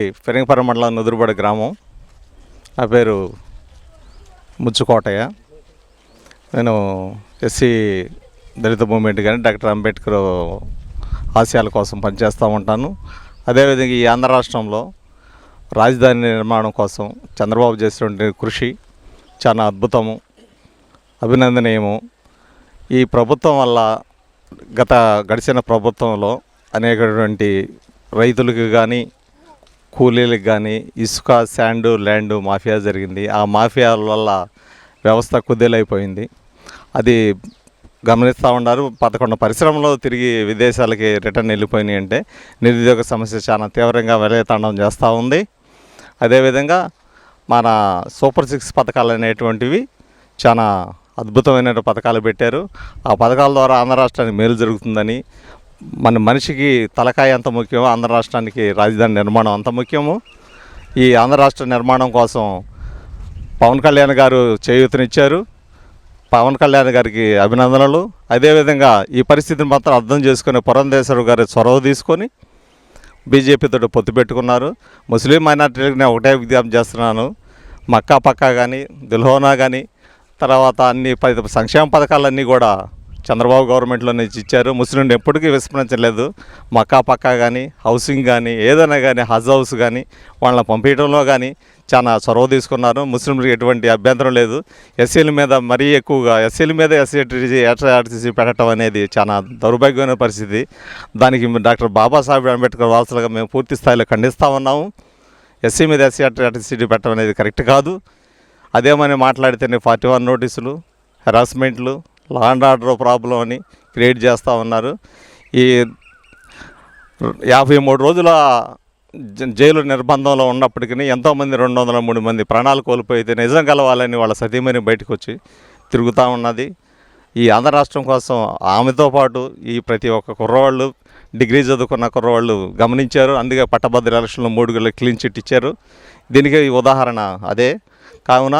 పెరింగపురం మండలం నుదురుబడి గ్రామం. నా పేరు ముచ్చుకోటయ్య. నేను ఎస్సీ దళిత మూవ్మెంట్ కానీ డాక్టర్ అంబేద్కర్ ఆశయాల కోసం పనిచేస్తూ ఉంటాను. అదేవిధంగా ఈ ఆంధ్ర రాష్ట్రంలో రాజధాని నిర్మాణం కోసం చంద్రబాబు చేసినటువంటి కృషి చాలా అద్భుతము, అభినందనీయము. ఈ ప్రభుత్వం వల్ల గడిచిన ప్రభుత్వంలో అనేకటువంటి రైతులకు కానీ కూలీలకు కానీ ఇసుక, శాండు, ల్యాండు మాఫియా జరిగింది. ఆ మాఫియా వల్ల వ్యవస్థ కుదేలైపోయింది. అది గమనిస్తూ ఉన్నారు. 11 పరిశ్రమలు తిరిగి విదేశాలకి రిటర్న్ వెళ్ళిపోయినాయి. అంటే నిరుద్యోగ సమస్య చాలా తీవ్రంగా వెలయతాండం చేస్తూ ఉంది. అదేవిధంగా మన సూపర్ 6 పథకాలు అనేటువంటివి చాలా అద్భుతమైన పథకాలు పెట్టారు. ఆ పథకాల ద్వారా ఆంధ్ర రాష్ట్రానికి మేలు జరుగుతుందని, మన మనిషికి తలకాయ ఎంత ముఖ్యమో ఆంధ్ర రాష్ట్రానికి రాజధాని నిర్మాణం అంత ముఖ్యము. ఈ ఆంధ్ర రాష్ట్ర నిర్మాణం కోసం పవన్ కళ్యాణ్ గారు చేయూతనిచ్చారు. పవన్ కళ్యాణ్ గారికి అభినందనలు. అదేవిధంగా ఈ పరిస్థితిని మాత్రం అర్థం చేసుకుని పురంధేశ్వరి గారి చొరవ తీసుకొని బీజేపీతో పొత్తు పెట్టుకున్నారు. ముస్లిం మైనార్టీలకు నేను ఒకటే విజ్ఞప్తి చేస్తున్నాను, మక్కా పక్కా కానీ దిల్హోనా కానీ తర్వాత అన్ని సంక్షేమ పథకాలన్నీ కూడా చంద్రబాబు గవర్నమెంట్లోనే ఇచ్చారు. ముస్లింలు ఎప్పటికీ విస్మరించలేదు. మక్కా పక్కా కానీ హౌసింగ్ కానీ ఏదైనా కానీ హజ్ హౌస్ కానీ వాళ్ళని పంపించడంలో కానీ చాలా చొరవ తీసుకున్నారు. ముస్లింలకు ఎటువంటి అభ్యంతరం లేదు. ఎస్సీల మీద మరీ ఎక్కువగా ఎస్సీ పెట్టడం అనేది చాలా దౌర్భాగ్యమైన పరిస్థితి. దానికి డాక్టర్ బాబాసాహెబ్ అంబేద్కర్ వారసులుగా మేము పూర్తి స్థాయిలో ఖండిస్తూ ఉన్నాము. ఎస్సీ మీద ఎస్సీ పెట్టడం అనేది కరెక్ట్ కాదు. అదేమని మాట్లాడితేనే 41 నోటీసులు, హెరాస్మెంట్లు, లా అండ్ ఆర్డర్ ప్రాబ్లం అని క్రియేట్ చేస్తూ ఉన్నారు. ఈ 53 రోజుల జైలు నిర్బంధంలో ఉన్నప్పటికీ ఎంతోమంది 203 మంది ప్రాణాలు కోల్పోయితే నిజం కలవాలని వాళ్ళ సతీమణి బయటకు వచ్చి తిరుగుతూ ఉన్నది. ఈ ఆంధ్ర రాష్ట్రం కోసం ఆమెతో పాటు ఈ ప్రతి ఒక్క కుర్రవాళ్ళు, డిగ్రీ చదువుకున్న కుర్రవాళ్ళు గమనించారు. అందుకే పట్టభద్ర ఎలక్షన్లో 3 క్లీన్ చిట్ ఇచ్చారు. దీనికి ఉదాహరణ అదే. కావున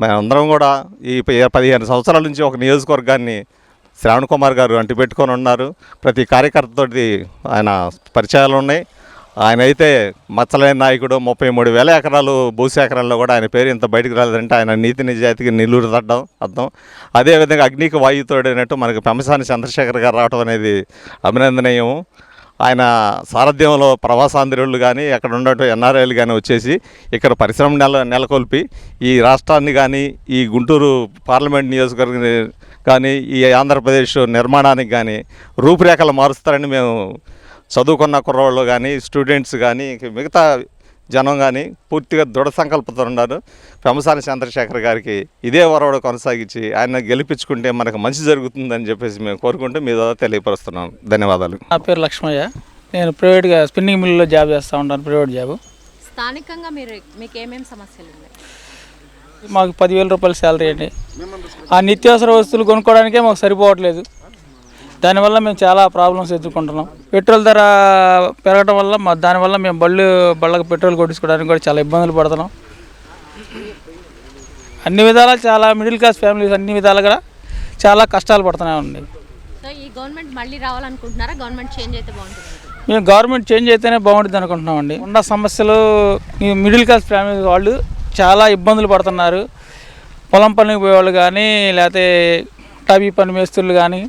మేమందరం కూడా ఈ 15 సంవత్సరాల నుంచి ఒక నియోజకవర్గాన్ని శ్రావణ్ కుమార్ గారు అంటిపెట్టుకొని ఉన్నారు. ప్రతి కార్యకర్తతోటి ఆయన పరిచయాలు ఉన్నాయి. ఆయన అయితే మచ్చలేని నాయకుడు. 33,000 ఎకరాలు భూసేకరణలో కూడా ఆయన పేరు ఇంత బయటకు రాలేదంటే ఆయన నీతి నిజాయితీకి నిలువురు తట్టడం అర్థం. అదేవిధంగా అగ్నికి వాయుతోడైనట్టు మనకు పెమ్మసాని చంద్రశేఖర్ గారు రావడం అనేది అభినందనీయము. ఆయన సారథ్యంలో ప్రవాసాంధ్రులు కానీ అక్కడ ఉన్నట్టు ఎన్ఆర్ఐలు కానీ వచ్చేసి ఇక్కడ పరిశ్రమ నెలకొల్పి ఈ రాష్ట్రాన్ని కానీ ఈ గుంటూరు పార్లమెంట్ నియోజకవర్గం కానీ ఈ ఆంధ్రప్రదేశ్ నిర్మాణానికి కానీ రూపురేఖలు మారుస్తారని మేము చదువుకున్న కుర్రవాళ్ళు కానీ స్టూడెంట్స్ కానీ మిగతా జనం కానీ పూర్తిగా దృఢ సంకల్పంతో ఉన్నారు. పెమ్మసాని చంద్రశేఖర్ గారికి ఇదే వరవడ కొనసాగించి ఆయన గెలిపించుకుంటే మనకు మంచి జరుగుతుందని చెప్పేసి మేము కోరుకుంటూ మీ ద్వారా తెలియపరుస్తున్నాం. ధన్యవాదాలు. నా పేరు లక్ష్మయ్య. నేను ప్రైవేట్గా స్పిన్నింగ్ మిల్లులో జాబ్ చేస్తూ ఉంటాను, ప్రైవేట్ జాబ్. స్థానికంగా మీకు ఏమేమి సమస్యలు ఉన్నాయి? మాకు 10,000 రూపాయల శాలరీ అండి. ఆ నిత్యావసర వస్తువులు కొనుక్కోవడానికే మాకు సరిపోవట్లేదు. దానివల్ల మేము చాలా ప్రాబ్లమ్స్ ఎదుర్కొంటున్నాం. పెట్రోల్ ధర పెరగడం వల్ల దానివల్ల మేము బళ్ళకు పెట్రోల్ కొట్టించుకోవడానికి కూడా చాలా ఇబ్బందులు పడుతున్నాం. అన్ని విధాలా చాలా మిడిల్ క్లాస్ ఫ్యామిలీస్ అన్ని విధాలుగా చాలా కష్టాలు పడుతున్నాయండి. ఈ గవర్నమెంట్ మళ్ళీ రావాలనుకుంటున్నారా? గవర్నమెంట్ చేంజ్ అయితే బాగుంటుంది? మేము గవర్నమెంట్ చేంజ్ అయితేనే బాగుంటుంది అనుకుంటున్నామండి. ఉన్న సమస్యలు మిడిల్ క్లాస్ ఫ్యామిలీస్ వాళ్ళు చాలా ఇబ్బందులు పడుతున్నారు. పొలం పనికి పోయేవాళ్ళు కానీ లేకపోతే టాబీ పని మేస్తులు కానీ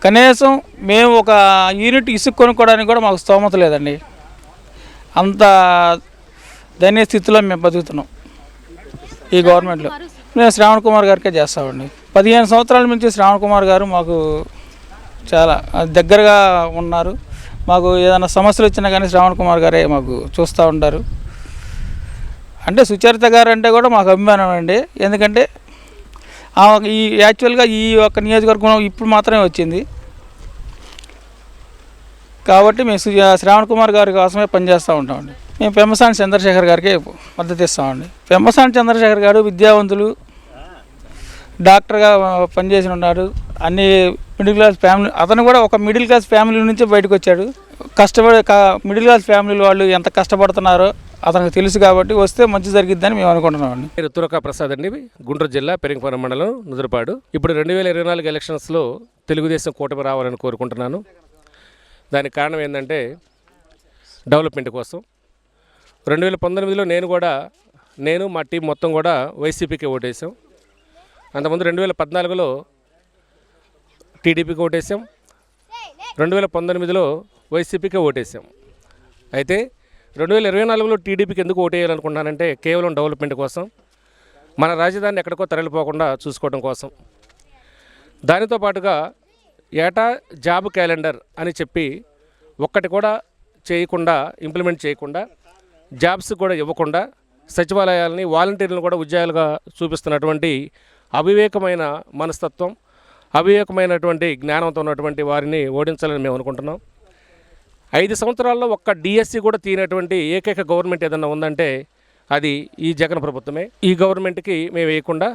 కనీసం మేము ఒక యూనిట్ ఇసుక కొనుక్కోవడానికి కూడా మాకు స్తోమత లేదండి. అంత దయనీయ స్థితిలో మేము బతుకుతున్నాం ఈ గవర్నమెంట్లో. మేము శ్రావణ్ కుమార్ గారికే చేస్తామండి. 15 సంవత్సరాల నుంచి శ్రావణ్ కుమార్ గారు మాకు చాలా దగ్గరగా ఉన్నారు. మాకు ఏదైనా సమస్యలు వచ్చినా కానీ శ్రావణ్ కుమార్ గారే మాకు చూస్తూ ఉంటారు. అంటే సుచరిత గారు అంటే కూడా మాకు అభిమానం అండి. ఎందుకంటే ఈ యాక్చువల్గా ఈ ఒక్క నియోజకవర్గం ఇప్పుడు మాత్రమే వచ్చింది కాబట్టి మేము శ్రావణ్ కుమార్ గారి కోసమే పనిచేస్తూ ఉంటామండి. మేము పెమ్మసాని చంద్రశేఖర్ గారికి మద్దతు ఇస్తామండి. పెమ్మసాని చంద్రశేఖర్ గారు విద్యావంతులు, డాక్టర్గా పనిచేసి ఉన్నారు. అన్ని మిడిల్ క్లాస్ ఫ్యామిలీ, అతను కూడా ఒక మిడిల్ క్లాస్ ఫ్యామిలీ నుంచే బయటకు వచ్చాడు. మిడిల్ క్లాస్ ఫ్యామిలీ వాళ్ళు ఎంత కష్టపడుతున్నారో అతనికి తెలుసు కాబట్టి వస్తే మంచి జరిగిద్దని మేము అనుకుంటున్నామండి. పేరు తురక ప్రసాద్ అండి, గుంటూరు జిల్లా పెరింగపురం మండలం నుదురుపాడు. ఇప్పుడు 2024 ఎలక్షన్స్లో తెలుగుదేశం కూటమి రావాలని కోరుకుంటున్నాను. దానికి కారణం ఏంటంటే డెవలప్మెంట్ కోసం. 2019లో నేను మా టీం మొత్తం కూడా వైసీపీకి ఓటేసాం. అంతకుముందు 2014లో టీడీపీకి ఓటేసాం, 2019లో వైసీపీకి ఓటేసాం. అయితే 2024లో టీడీపీకి ఎందుకు ఓటేయాలనుకుంటున్నానంటే కేవలం డెవలప్మెంట్ కోసం, మన రాజధానిని ఎక్కడికో తరలిపోకుండా చూసుకోవడం కోసం. దానితో పాటుగా ఏటా జాబ్ క్యాలెండర్ అని చెప్పి ఒక్కటి కూడా చేయకుండా, ఇంప్లిమెంట్ చేయకుండా, జాబ్స్ కూడా ఇవ్వకుండా సచివాలయాలని వాలంటీర్లను కూడా ఉద్యోగాలుగా చూపిస్తున్నటువంటి అవివేకమైన మనస్తత్వం, అవివేకమైనటువంటి జ్ఞానంతో ఉన్నటువంటి వారిని ఓడించాలని మేము అనుకుంటున్నాం. 5 సంవత్సరాల్లో ఒక్క డిఎస్సి కూడా తీయనటువంటి ఏకైక గవర్నమెంట్ ఏదన్నా ఉందంటే అది ఈ జగన్ ప్రభుత్వమే. ఈ గవర్నమెంట్కి మేము వేయకుండా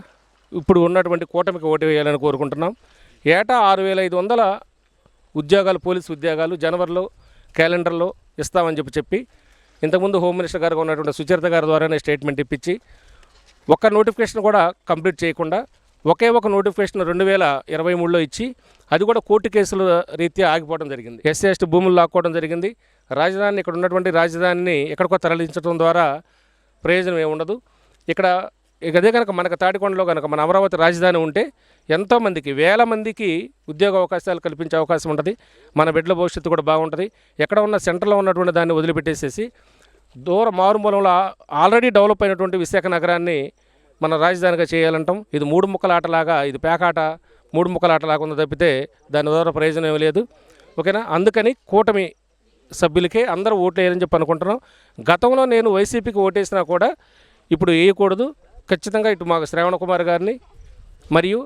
ఇప్పుడు ఉన్నటువంటి కూటమికి ఓటు వేయాలని కోరుకుంటున్నాం. ఏటా 6,500 ఉద్యోగాలు, పోలీసు ఉద్యోగాలు జనవరిలో క్యాలెండర్లో ఇస్తామని చెప్పి ఇంతకుముందు హోమ్ మినిస్టర్ గారుగా ఉన్నటువంటి సుచరిత గారి ద్వారానే స్టేట్మెంట్ ఇప్పించి ఒక్క నోటిఫికేషన్ కూడా కంప్లీట్ చేయకుండా ఒకే ఒక నోటిఫికేషన్ 2023లో ఇచ్చి అది కూడా కోర్టు కేసుల రీత్యా ఆగిపోవడం జరిగింది. ఎస్సీ ఎస్టీ భూములు లాక్కోవడం జరిగింది. రాజధానిని, ఇక్కడ ఉన్నటువంటి రాజధానిని ఎక్కడికో తరలించడం ద్వారా ప్రయోజనం ఏముండదు. అదే కనుక మనకు తాడికొండలో కనుక మన అమరావతి రాజధాని ఉంటే ఎంతోమందికి, వేల మందికి ఉద్యోగ అవకాశాలు కల్పించే అవకాశం ఉంటుంది. మన బిడ్డల భవిష్యత్తు కూడా బాగుంటుంది. ఎక్కడ ఉన్న సెంటర్లో ఉన్నటువంటి దాన్ని వదిలిపెట్టేసేసి దూర మారుమూలంలో ఆల్రెడీ డెవలప్ అయినటువంటి విశాఖ నగరాన్ని మన రాజధానిగా చేయాలంటాం. ఇది 3 ముక్కల ఆటలాగా, ఇది పేకాట 3 ముక్కల ఆటలాగా ఉంది తప్పితే దాని ద్వారా ప్రయోజనం ఏమీ లేదు. ఓకేనా? అందుకని కూటమి సభ్యులకే అందరూ ఓట్లు వేయాలని చెప్పి అనుకుంటున్నాం. గతంలో నేను వైసీపీకి ఓటేసినా కూడా ఇప్పుడు వేయకూడదు. ఖచ్చితంగా ఇటు మాకు శ్రావణ కుమార్ గారిని మరియు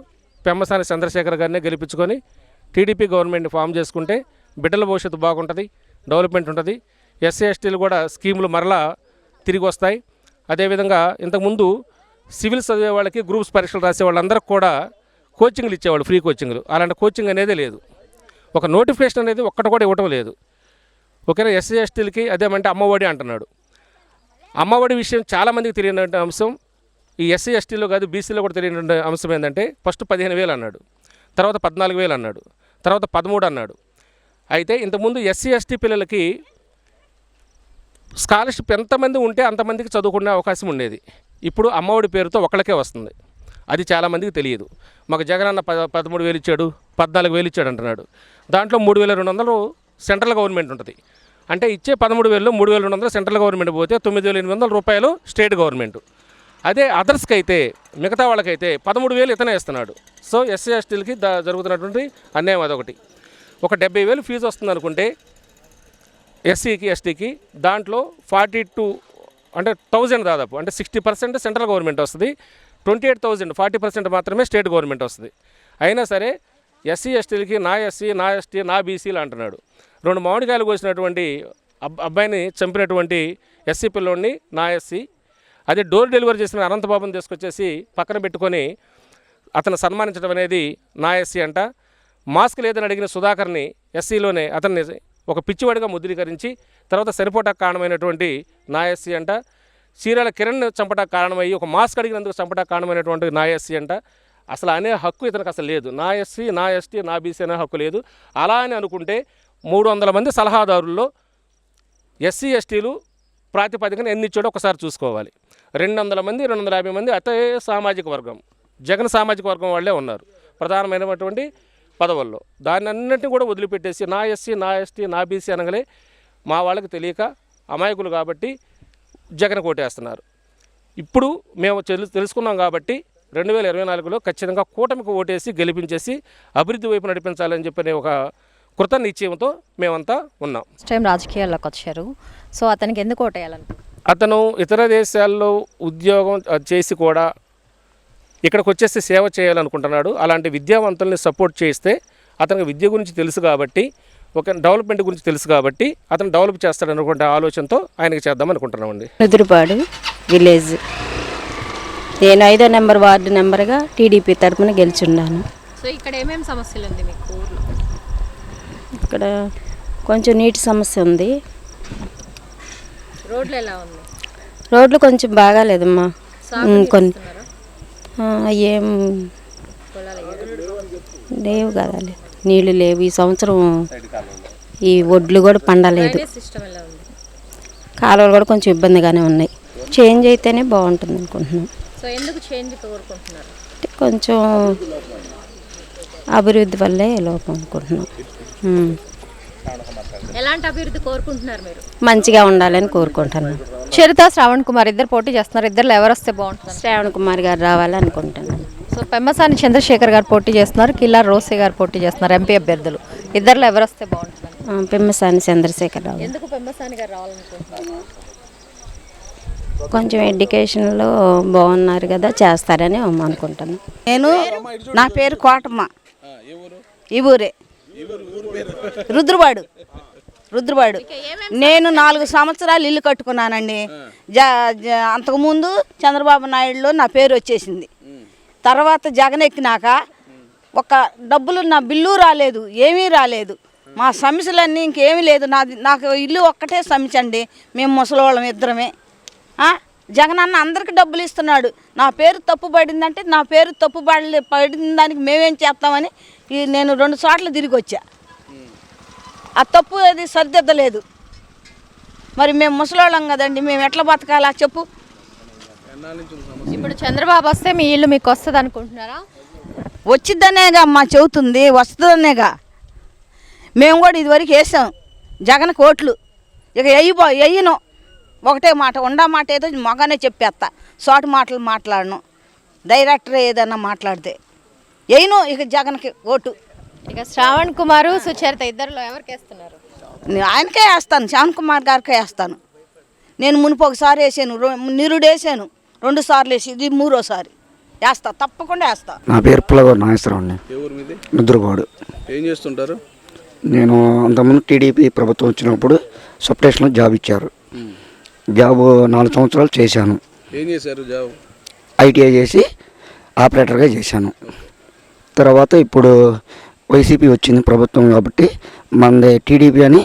పెమ్మసాని చంద్రశేఖర్ గారిని గెలిపించుకొని టీడీపీ గవర్నమెంట్ని ఫామ్ చేసుకుంటే బిడ్డల భవిష్యత్తు బాగుంటుంది, డెవలప్మెంట్ ఉంటుంది. ఎస్సీ ఎస్టీలు కూడా స్కీములు మరలా తిరిగి వస్తాయి. అదేవిధంగా ఇంతకుముందు సివిల్స్ చదివే వాళ్ళకి, గ్రూప్స్ పరీక్షలు రాసే వాళ్ళందరికీ కూడా కోచింగ్లు ఇచ్చేవాళ్ళు, ఫ్రీ కోచింగ్లు. అలాంటి కోచింగ్ అనేది లేదు. ఒక నోటిఫికేషన్ అనేది ఒక్కటి కూడా ఇవ్వటం లేదు. ఓకేనా? ఎస్సీ ఎస్టీలకి అదేమంటే అమ్మఒడి అంటున్నాడు. అమ్మఒడి విషయం చాలామందికి తెలియని అంశం. ఈ ఎస్సీ ఎస్టీలో కాదు, బీసీలో కూడా తెలియని అంశం ఏంటంటే ఫస్ట్ 15,000 అన్నాడు, తర్వాత 14,000 అన్నాడు, తర్వాత 13 అన్నాడు. అయితే ఇంతకుముందు ఎస్సీ ఎస్టీ పిల్లలకి స్కాలర్షిప్ ఎంతమంది ఉంటే అంతమందికి చదువుకునే అవకాశం ఉండేది. ఇప్పుడు అమ్మఒడి పేరుతో ఒకళ్ళకే వస్తుంది. అది చాలామందికి తెలియదు. మాకు జగనన్న 13,000 ఇచ్చాడు, 14,000 ఇచ్చాడు అంటున్నాడు. దాంట్లో 3,200 సెంట్రల్ గవర్నమెంట్ ఉంటుంది. అంటే ఇచ్చే 13,000లో 3,200 సెంట్రల్ గవర్నమెంట్ పోతే 9,800 రూపాయలు స్టేట్ గవర్నమెంట్. అదే అదర్స్కి అయితే, మిగతా వాళ్ళకైతే 13,000 ఇతనే ఇస్తున్నాడు. సో ఎస్సీ ఎస్టీలకి జరుగుతున్నటువంటి అన్యాయం అదొకటి. ఒక 70,000 ఫీజు వస్తుంది అనుకుంటే ఎస్సీకి ఎస్టీకి, దాంట్లో 42 అంటే 1,000 దాదాపు, అంటే 60% సెంట్రల్ గవర్నమెంట్ వస్తుంది. 28,000 40% మాత్రమే స్టేట్ గవర్నమెంట్ వస్తుంది. అయినా సరే ఎస్సీ ఎస్టీలకి నా ఎస్సీ, నా ఎస్టీ, నా బీసీలు అంటున్నాడు. 2 మామిడికాయలు కోసినటువంటి అబ్బాయిని చంపినటువంటి ఎస్సీ పిల్లోడిని నా ఎస్సీ, అదే డోర్ డెలివరీ చేసిన అనంతబాబుని తీసుకొచ్చేసి పక్కన పెట్టుకొని అతను సన్మానించడం అనేది నా ఎస్సీ అంట. మాస్క్ లేదని అడిగిన సుధాకర్ని ఎస్సీలోనే అతన్ని ఒక పిచ్చివాడిగా ముద్రీకరించి తర్వాత సరిపోటాకు కారణమైనటువంటి నా ఎస్సీ అంట. చీరాల కిరణ్ చంపటాకు కారణమయ్యి ఒక మాస్క్ అడిగినందుకు చంపటాకు కారణమైనటువంటి నా ఎస్సీ అంట. అసలు అనే హక్కు ఇతనికి అసలు లేదు. నా ఎస్సీ, నా ఎస్టీ, నా బీసీ అనే హక్కు లేదు. అలా అని అనుకుంటే 300 మంది సలహాదారుల్లో ఎస్సీ ఎస్టీలు ప్రాతిపదికన ఎన్ని ఇచ్చాడో ఒకసారి చూసుకోవాలి. 200 మంది, 250 మంది అతే సామాజిక వర్గం, జగన్ సామాజిక వర్గం వాళ్ళే ఉన్నారు ప్రధానమైనటువంటి పదవుల్లో. దాన్ని అన్నింటినీ కూడా వదిలిపెట్టేసి నా ఎస్సీ, నా ఎస్టీ, నా బీసీ అనగలే మా వాళ్ళకి తెలియక అమాయకులు కాబట్టి జగన్ కోటేస్తున్నారు. ఇప్పుడు మేము తెలుసుకున్నాం కాబట్టి 2024లో ఖచ్చితంగా కూటమికి ఓటేసి గెలిపించేసి అభివృద్ధి వైపు నడిపించాలని చెప్పిన ఒక కృత నిశ్చయంతో మేమంతా ఉన్నాం. టైం రాజకీయాల్లోకి వచ్చారు, సో అతనికి ఎందుకు ఓటేయాలనుకుంటున్నారు? అతను ఇతర దేశాల్లో ఉద్యోగం చేసి కూడా ఇక్కడికి వచ్చేసి సేవ చేయాలనుకుంటున్నాడు. అలాంటి విద్యావంతుల్ని సపోర్ట్ చేస్తే అతనికి విద్య గురించి తెలుసు కాబట్టి, ఒక డెవలప్మెంట్ గురించి తెలుసు కాబట్టి అతను డెవలప్ చేస్తాడనుకుంటే ఆలోచనతో ఆయనకి చేద్దాం అనుకుంటున్నామండి. నుదురుపాడు విలేజ్. నేను 5వ నెంబర్ వార్డు నెంబర్గా టీడీపీ తరఫున గెలిచున్నాను. సో ఇక్కడ ఏమేమి సమస్యలు ఉంది మీకు ఊర్లో? ఇక్కడ కొంచెం నీటి సమస్య ఉంది. రోడ్లు ఎలా ఉంది? రోడ్లు కొంచెం బాగాలేదమ్మా. కొన్ని ఏం లేవు కదా, నీళ్ళు లేవు. ఈ సంవత్సరం ఈ ఒడ్లు కూడా పండలేదు. కాలువలు కూడా కొంచెం ఇబ్బందిగానే ఉన్నాయి. చేంజ్ అయితేనే బాగుంటుంది అనుకుంటున్నాం. సో ఎందుకు చేంజ్ కోరుకుంటున్నారు? అంటే కొంచెం అభివృద్ధి వల్లే లోపం అనుకుంటున్నాం. ఎలాంటి అభివృద్ధి కోరుకుంటున్నారు మీరు? మంచిగా ఉండాలని కోరుకుంటున్నాం. చరిత, శ్రావణ్ కుమార్ ఇద్దరు పోటీ చేస్తున్నారు. ఇద్దరు ఎవరు వస్తే బాగుంటుంది? శ్రావణ్ కుమార్ గారు రావాలనుకుంటున్నాను. సో పెమ్మసాని చంద్రశేఖర్ గారు పోటీ చేస్తున్నారు, కిల్లార్ రోసే గారు పోటీ చేస్తున్నారు, ఎంపీ అభ్యర్థులు. ఇద్దరులో ఎవరు వస్తే బాగుంటుంది? పెమ్మసాని చంద్రశేఖర్ రావు. ఎందుకు పెమ్మసాని గారు రావాలనుకుంటున్నారు? కొంచెం ఎడ్యుకేషన్లో బాగున్నారు కదా, చేస్తారని అనుకుంటున్నాను. నా పేరు కోటమ్మ. ఈ ఊరే రుద్రబాడు. నేను 4 సంవత్సరాలు ఇల్లు కట్టుకున్నానండి. అంతకుముందు చంద్రబాబు నాయుడులో నా పేరు వచ్చేసింది. తర్వాత జగన్ ఎక్కినాక ఒక డబ్బులు నా బిల్లు రాలేదు, ఏమీ రాలేదు. మా సమస్యలన్నీ ఇంకేమీ లేదు. నాకు ఇల్లు ఒక్కటే సమస్య అండి. మేము ముసలివాళ్ళం ఇద్దరమే. జగన్ అన్న అందరికి డబ్బులు ఇస్తున్నాడు. నా పేరు తప్పు పడిందంటే నా పేరు తప్పు పడిన దానికి మేమేం చేస్తామని నేను 2 చోట్ల తిరిగి వచ్చా. ఆ తప్పు అది సరిదిద్దలేదు. మరి మేము ముసలోళ్ళం కదండి, మేము ఎట్లా బతకాలా చెప్పు? ఇప్పుడు చంద్రబాబు వస్తే మీ ఇల్లు మీకు వస్తుంది అనుకుంటున్నారా? వచ్చిద్దనేగా అమ్మ చెబుతుంది, వస్తుందనేగా. మేము కూడా ఇదివరకు వేసాం జగన్ ఓట్లు. ఇక వెయ్యను. ఒకటే మాట, ఉండా మాట ఏదో మగానే చెప్పేస్తా. షార్ట్ మాటలు మాట్లాడను. డైరెక్టర్ ఏదన్నా మాట్లాడితే వెయ్యను ఇక జగన్కి ఓటు. ఇక శ్రావణ్ కుమార్, సుచరిత ఇద్దరులో ఎవరికి వేస్తున్నారు? ఆయనకే వేస్తాను, శ్రావణ్ కుమార్ గారికే వేస్తాను. నేను మునుపు ఒకసారి వేసాను, నిరుడు వేసాను, 2 సార్లు వేసి ఇది 3వసారి వేస్తా, తప్పకుండా వేస్తా. నా పేరు పుల్లగూరు నాగేశ్వరరావు అండి. ముద్రపాడు. ఏం చేస్తుంటారు? నేను అంతకుముందు టీడీపీ ప్రభుత్వం వచ్చినప్పుడు సబ్స్టేషన్లో జాబ్ ఇచ్చారు. జాబ్ 4 సంవత్సరాలు చేశాను. ఏం చేశారు జాబ్? ఐటీఐ చేసి ఆపరేటర్గా చేశాను. తర్వాత ఇప్పుడు వైసీపీ వచ్చింది ప్రభుత్వం కాబట్టి మనది టీడీపీ అని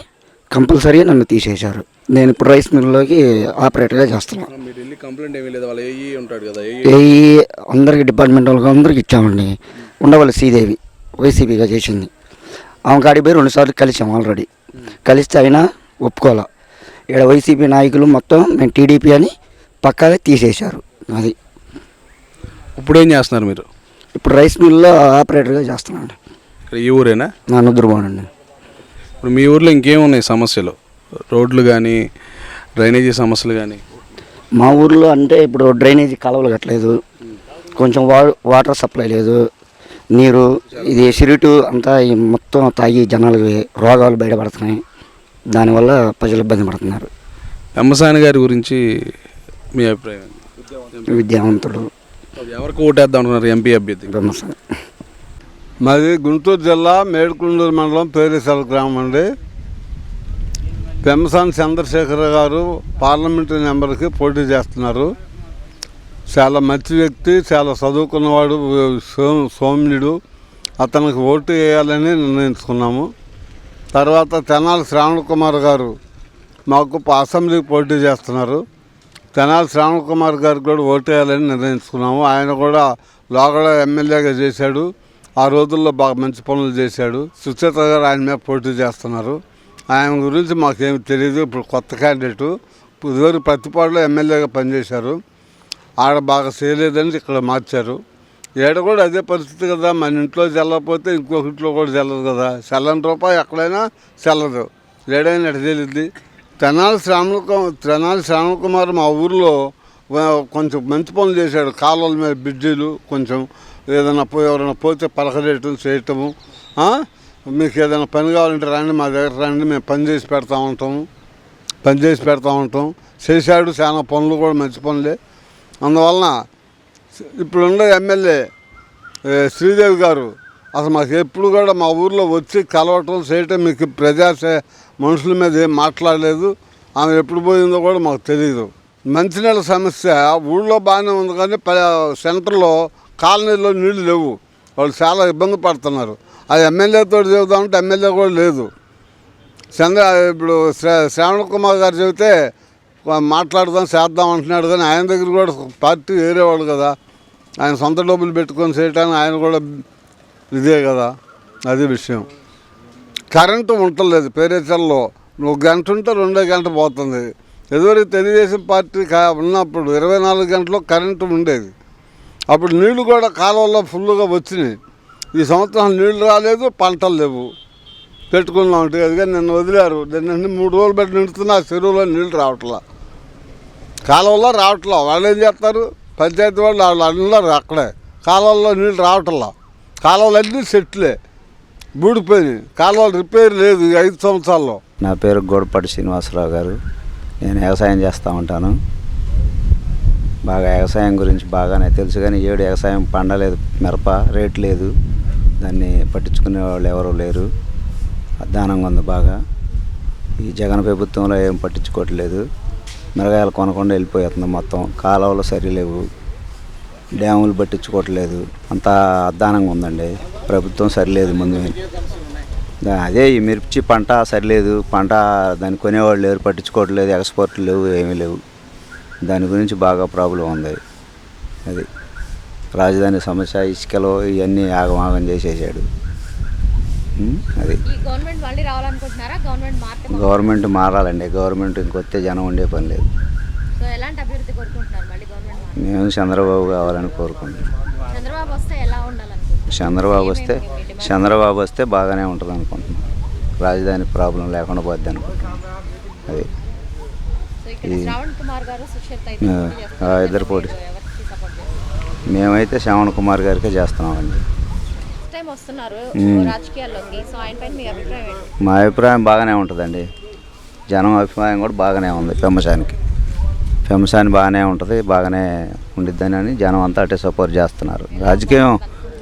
కంపల్సరీగా నన్ను తీసేశారు. నేను ఇప్పుడు రైస్ మిల్లులోకి ఆపరేటర్గా చేస్తున్నాను. మీరు వెళ్ళి కంప్లైంట్ ఏమీ లేదు? వాళ్ళ ఏఈ ఉంటాడు కదా, ఏఈ అందరికి డిపార్ట్మెంట్ వాళ్ళకి అందరికి ఇచ్చామండి. ఉండవల్లి శ్రీదేవి వైసీపీగా చేసింది. ఆమె కాడికి పోయి 2 సార్లు కలిసాం ఆల్రెడీ. కలిస్తే అయినా ఒప్పుకోలే. ఇక్కడ వైసీపీ నాయకులు మొత్తం మేము టీడీపీ అని పక్కాగా తీసేశారు. అది ఇప్పుడు ఏం చేస్తున్నారు మీరు? ఇప్పుడు రైస్ మిల్లో ఆపరేటర్గా చేస్తున్నాను. ఇక్కడ ఈ ఊరేనా? నా నుద్రబాడండి. ఇప్పుడు మీ ఊర్లో ఇంకేమున్నాయి సమస్యలు? రోడ్లు కానీ, డ్రైనేజీ సమస్యలు కానీ? మా ఊర్లో అంటే ఇప్పుడు డ్రైనేజీ కాలువలు కట్టలేదు, కొంచెం వాటర్ సప్లై లేదు, నీరు ఇది సిరిటు అంతా మొత్తం తాగి జనాలకి రోగాలు బయటపడుతున్నాయి. దానివల్ల ప్రజలు ఇబ్బంది పడుతున్నారు. పెమ్మసాని గారి గురించి మీ అభిప్రాయం? విద్యావంతుడు. ఎవరికి ఓటేద్దాం అనుకున్నారు ఎంపీ అభ్యర్థి? పెమ్మసాని. మాది గుంటూరు జిల్లా మేడుకుండూరు మండలం పేరేశాల గ్రామం అండి. పెమ్మసాని చంద్రశేఖర్ గారు పార్లమెంటరీ మెంబర్కి పోటీ చేస్తున్నారు. చాలా మంచి వ్యక్తి, చాలా చదువుకున్నవాడు, సౌమ్యుడు. అతనికి ఓటు వేయాలని నిర్ణయించుకున్నాము. తర్వాత తెనాలి శ్రావణ్ కుమార్ గారు మాకు అసెంబ్లీకి పోటీ చేస్తున్నారు. తెనాలి శ్రావణ్ కుమార్ గారికి కూడా ఓటు వేయాలని నిర్ణయించుకున్నాము. ఆయన కూడా లోగడ ఎమ్మెల్యేగా చేశాడు. ఆ రోజుల్లో బాగా మంచి పనులు చేశాడు. సుచేత గారు ఆయన మీద పోటీ చేస్తున్నారు. ఆయన గురించి మాకేమి తెలియదు. ఇప్పుడు కొత్త క్యాండిడేటు. ఇదివరకు ప్రతిపాడులో ఎమ్మెల్యేగా పనిచేశారు. ఆడ బాగా చేయలేదని ఇక్కడ మార్చారు. ఏడ కూడా అదే పరిస్థితి కదా. మన ఇంట్లో చల్లకపోతే ఇంకొక ఇంట్లో కూడా చల్లదు కదా. చల్లని రూపాయి ఎక్కడైనా చల్లదు. ఏడైనా ఎట తెలియద్ది. తెనాలి శ్రావణ్ కుమార్ మా ఊర్లో కొంచెం మంచి పనులు చేశాడు. కాలువల మీద బ్రిడ్జీలు, కొంచెం ఏదైనా ఎవరైనా పోతే పలకరేయటం చేయటము. మీకు ఏదైనా పని కావాలంటే రండి, మా దగ్గర రండి, మేము పని చేసి పెడతా ఉంటాం. చేశాడు చాలా పనులు కూడా మంచి పనులే. అందువలన ఇప్పుడున్న ఎమ్మెల్యే శ్రీదేవి గారు అసలు మాకు ఎప్పుడు కూడా మా ఊర్లో వచ్చి కలవటం చేయటం, మీకు మనుషుల మీద ఏం మాట్లాడలేదు. ఆమె ఎప్పుడు పోయిందో కూడా మాకు తెలియదు. మంచినీళ్ళ సమస్య ఊళ్ళో బాగానే ఉంది, కానీ సెంటర్లో కాలనీలో నీళ్లు లేవు. వాళ్ళు చాలా ఇబ్బంది పడుతున్నారు. అది ఎమ్మెల్యేతో చెబుదామంటే ఎమ్మెల్యే కూడా లేదు. ఇప్పుడు శ్రావణ్ కుమార్ గారు చెబితే మాట్లాడదాం చేద్దాం అంటున్నాడు, కానీ ఆయన దగ్గర కూడా పార్టీ వేరేవాడు కదా. ఆయన సొంత డబ్బులు పెట్టుకొని చేయటానికి ఆయన కూడా ఇదే కదా. అది విషయం. కరెంటు ఉండలేదు పేరేచల్లో. 1 గంట ఉంటే 2 గంట పోతుంది. ఎదువరకు తెలుగుదేశం పార్టీ ఉన్నప్పుడు 24 గంటలు కరెంటు ఉండేది. అప్పుడు నీళ్లు కూడా కాలువల్లో ఫుల్గా వచ్చినాయి. ఈ సంవత్సరం నీళ్లు రాలేదు, పంటలు లేవు. పెట్టుకున్నాం అంటే అదిగా నిన్న వదిలారు. నిన్న 3 రోజులు బట్టి నిండుతున్నా చెరువులో నీళ్లు రావట్లా, కాలువల్లో రావట్లా. వాళ్ళు ఏం చేస్తారు, పంచాయతీ వాళ్ళు అందరూ అక్కడే కాలువల్లో నీళ్ళు రావట్లా. కాలువలన్నీ సెట్లే బూడిపోయినాయి. కాలువలు రిపేర్ లేదు ఈ 5 సంవత్సరాల్లో. నా పేరు గోడపాటి శ్రీనివాసరావు గారు. నేను వ్యవసాయం చేస్తూ ఉంటాను. బాగా వ్యవసాయం గురించి బాగానే తెలుసు, కానీ ఏడు వ్యవసాయం పండలేదు. మిరప రేట్ లేదు, దాన్ని పట్టించుకునే వాళ్ళు ఎవరు లేరు. అధ్వానంగా ఉంది బాగా. ఈ జగన్ ప్రభుత్వంలో ఏం పట్టించుకోవట్లేదు. మిరగాయలు కొనకుండా వెళ్ళిపోతుంది మొత్తం. కాలువలు సరిలేవు, డ్యాములు పట్టించుకోవట్లేదు. అంతా అధ్వానంగా ఉందండి. ప్రభుత్వం సరిలేదు. ముందు అదే ఈ మిర్చి పంట సరిలేదు. పంట దాన్ని కొనేవాళ్ళు లేరు, పట్టించుకోవట్లేదు. ఎక్స్పోర్ట్లు లేవు, ఏమీ లేవు. దాని గురించి బాగా ప్రాబ్లం ఉంది. అది రాజధాని సమస్య, ఇసుకలో ఇవన్నీ ఆగమాగం చేసేసాడు. అది గవర్నమెంట్ మారాలండి. గవర్నమెంట్ ఇంకొస్తే జనం ఉండే పని లేదు. మేము చంద్రబాబు కావాలని కోరుకుంటున్నాం. చంద్రబాబు వస్తే బాగానే ఉంటుంది అనుకుంటున్నాం. రాజధాని ప్రాబ్లం లేకుండా పోద్ది అనుకుంటున్నాం. అది ఇద్దరు పోటీ. మేమైతే శ్రవణ్ కుమార్ గారికే చేస్తున్నామండి. మా అభిప్రాయం బాగానే ఉంటుందండి. జనం అభిప్రాయం కూడా బాగానే ఉంది. ఫెమసాని బాగానే ఉంటుంది, బాగానే ఉండిద్దని జనం అంతా అటే సపోర్ట్ చేస్తున్నారు. రాజకీయం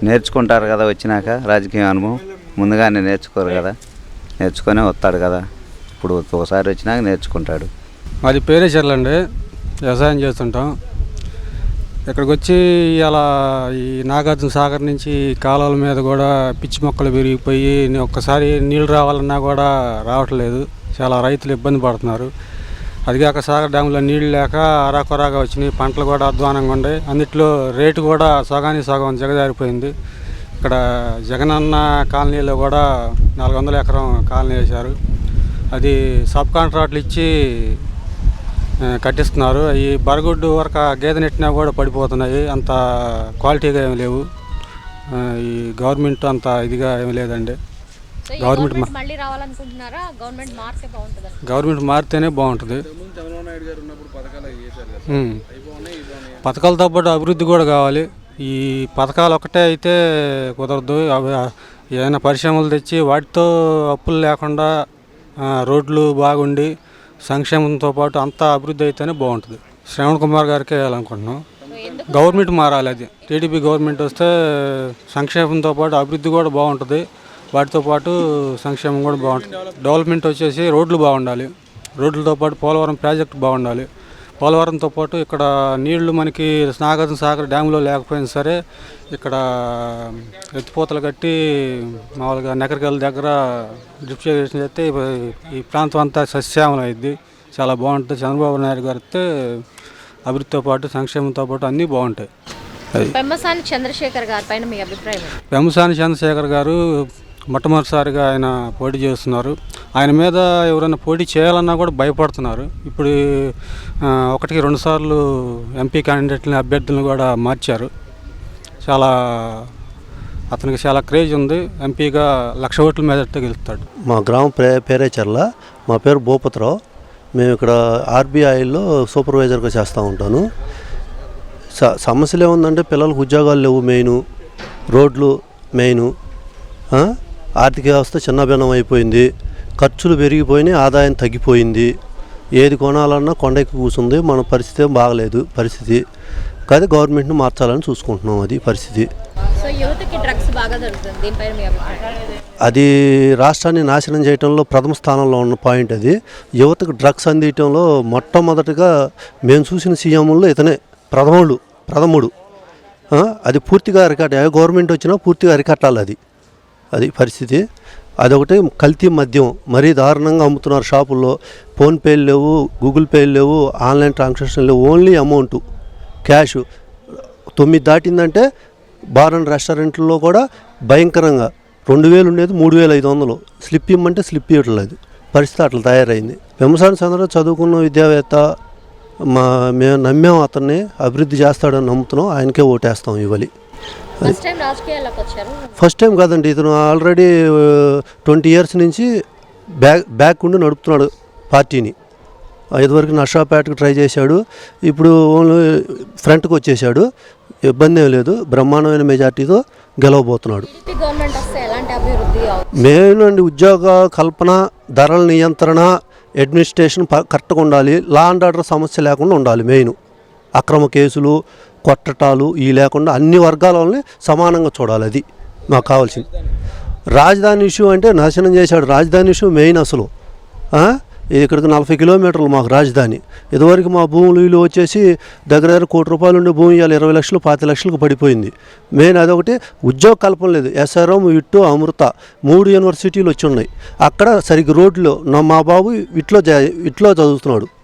నేర్చుకుంటారు కదా, వచ్చినాక రాజకీయ అనుభవం ముందుగానే నేర్చుకోరు కదా, నేర్చుకునే వస్తాడు కదా. ఇప్పుడు ఒకసారి వచ్చినాక నేర్చుకుంటాడు. మాది పేరేచర్ల అండి, వ్యవసాయం చేస్తుంటాం. ఇక్కడికి వచ్చి ఇలా ఈ నాగార్జున సాగర్ నుంచి కాలువల మీద కూడా పిచ్చి మొక్కలు పెరిగిపోయి ఒక్కసారి నీళ్ళు రావాలన్నా కూడా రావట్లేదు. చాలా రైతులు ఇబ్బంది పడుతున్నారు. అదిగాక సాగర్ డ్యాములో నీళ్ళు లేక అరాకొరాగా వచ్చినాయి. పంటలు కూడా అధ్వానంగా ఉండే. అన్నిట్లో రేటు కూడా సగానికి సగం జగదారిపోయింది. ఇక్కడ జగనన్న కాలనీలో కూడా 400 ఎకరం కాలనీ వేశారు. అది సబ్ కాంట్రాక్ట్లు ఇచ్చి కట్టిస్తున్నారు. ఈ బరగొడ్డు వరకు గేదె నెట్టినా కూడా పడిపోతున్నాయి. అంత క్వాలిటీగా ఏమి లేవు. ఈ గవర్నమెంట్ అంత ఇదిగా ఏమి లేదండి. గవర్నమెంట్ మారితేనే బాగుంటుంది. పథకాలతో పాటు అభివృద్ధి కూడా కావాలి. ఈ పథకాలు ఒకటే అయితే కుదరదు. ఏమైనా పరిశ్రమలు తెచ్చి వాటితో అప్పులు లేకుండా రోడ్లు బాగుండి సంక్షేమంతో పాటు అంతా అభివృద్ధి అయితేనే బాగుంటుంది. శ్రవణ్ కుమార్ గారికి వేయాలనుకుంటున్నాం. గవర్నమెంట్ మారాలి. అది టీడీపీ గవర్నమెంట్ వస్తే సంక్షేమంతో పాటు అభివృద్ధి కూడా బాగుంటుంది. వాటితో పాటు సంక్షేమం కూడా బాగుంటుంది. డెవలప్మెంట్ వచ్చేసి రోడ్లు బాగుండాలి. రోడ్లతో పాటు పోలవరం ప్రాజెక్టు బాగుండాలి. పోలవరంతో పాటు ఇక్కడ నీళ్లు మనకి నాగార్జున సాగర్ డ్యాంలో లేకపోయినా సరే ఇక్కడ ఎత్తిపోతలు కట్టి మామూలుగా నెకరికల దగ్గర డ్రిప్ ఇరిగేషన్ చేస్తే ఈ ప్రాంతం అంతా సస్యశ్యామలం అయింది. చాలా బాగుంటుంది. చంద్రబాబు నాయుడు గారు అయితే అభివృద్ధితో పాటు సంక్షేమంతో పాటు అన్నీ బాగుంటాయి. పెమ్మసాని చంద్రశేఖర్ గారి పైన మీ అభిప్రాయం? పెమ్మసాని చంద్రశేఖర్ గారు మొట్టమొదటిసారిగా ఆయన పోటీ చేస్తున్నారు. ఆయన మీద ఎవరైనా పోటీ చేయాలన్నా కూడా భయపడుతున్నారు. ఇప్పుడు 1-2 సార్లు ఎంపీ క్యాండిడేట్లని అభ్యర్థులను కూడా మార్చారు. అతనికి చాలా క్రేజ్ ఉంది. ఎంపీగా 1,00,000 ఓట్ల మీద గెలుస్తాడు. మా గ్రామం పేరేచర్ల. మా పేరు భూపతిరావు. మేము ఇక్కడ ఆర్బీఐలో సూపర్వైజర్గా చేస్తూ ఉంటాను. సమస్యలు ఏముందంటే పిల్లలకు ఉద్యోగాలు లేవు, మెయిన్ రోడ్లు మెయిన్, ఆర్థిక వ్యవస్థ చిన్నభిన్నం అయిపోయింది, ఖర్చులు పెరిగిపోయినాయి, ఆదాయం తగ్గిపోయింది. ఏది కొనాలన్నా కొండకి కూర్చుంది. మన పరిస్థితి బాగలేదు. పరిస్థితి కాదు, గవర్నమెంట్ని మార్చాలని చూసుకుంటున్నాం. అది పరిస్థితి. అది రాష్ట్రాన్ని నాశనం చేయడంలో ప్రథమ స్థానంలో ఉన్న పాయింట్. అది యువతకు డ్రగ్స్ అందించడంలో మొట్టమొదటిగా మేము చూసిన సీఎంలో ఇతనే ప్రథముడు. అది పూర్తిగా అరికట్ట, గవర్నమెంట్ వచ్చినా పూర్తిగా అరికట్టాలి. అది పరిస్థితి. అదొకటి. కల్తీ మద్యం మరీ దారుణంగా అమ్ముతున్నారు షాపుల్లో. ఫోన్పేలు లేవు, గూగుల్ పేలు లేవు, ఆన్లైన్ ట్రాన్సాక్షన్ లేవు. Only amount cash. 9 దాటిందంటే బార్ అండ్ రెస్టారెంట్లో కూడా భయంకరంగా 2,000 ఉండేది 3,500. స్లిప్ ఇమ్మంటే స్లిప్ ఇవ్వట్లేదు. పరిస్థితి అట్లా తయారైంది. పెమ్మసాని చంద్రరావు చదువుకున్న విద్యావేత్త, మేము నమ్మాం, అతన్ని అభివృద్ధి చేస్తాడని నమ్ముతున్నాం, ఆయనకే ఓటేస్తాం ఇవ్వాలి. ఫస్ట్ టైం కాదండి, ఇతను ఆల్రెడీ 20 years నుంచి బ్యాక్ ఉండి నడుపుతున్నాడు పార్టీని. ఇదివరకు నర్సాపేటకు ట్రై చేశాడు, ఇప్పుడు ఓన్లీ ఫ్రంట్కి వచ్చేసాడు. ఇబ్బంది ఏం లేదు, బ్రహ్మాండమైన మెజార్టీతో గెలవబోతున్నాడు. మెయిన్ అండి ఉద్యోగ కల్పన, ధరల నియంత్రణ, అడ్మినిస్ట్రేషన్ కరెక్ట్గా ఉండాలి, లా అండ్ ఆర్డర్ సమస్య లేకుండా ఉండాలి. మెయిన్ అక్రమ కేసులు, కొట్టటాలు ఇవి లేకుండా అన్ని వర్గాల వాళ్ళని సమానంగా చూడాలి. అది మాకు కావాల్సింది. రాజధాని ఇష్యూ అంటే నాశనం చేశాడు. రాజధాని ఇష్యూ మెయిన్ అసలు. ఇక్కడికి 40 kilometers మాకు రాజధాని. ఇదివరకు మా భూములు ఇల్లు వచ్చేసి దగ్గర ₹1 కోటి ఉండే భూమి ఇవాళ 20 లక్షలు 25 లక్షలకు పడిపోయింది. మెయిన్ అదొకటి. ఉద్యోగ కల్పన లేదు. SRM, ఇట్టు, అమృత 3 యూనివర్సిటీలు వచ్చి ఉన్నాయి. అక్కడ సరిగ్గా రోడ్లు మా బాబు ఇట్లో చదువుతున్నాడు.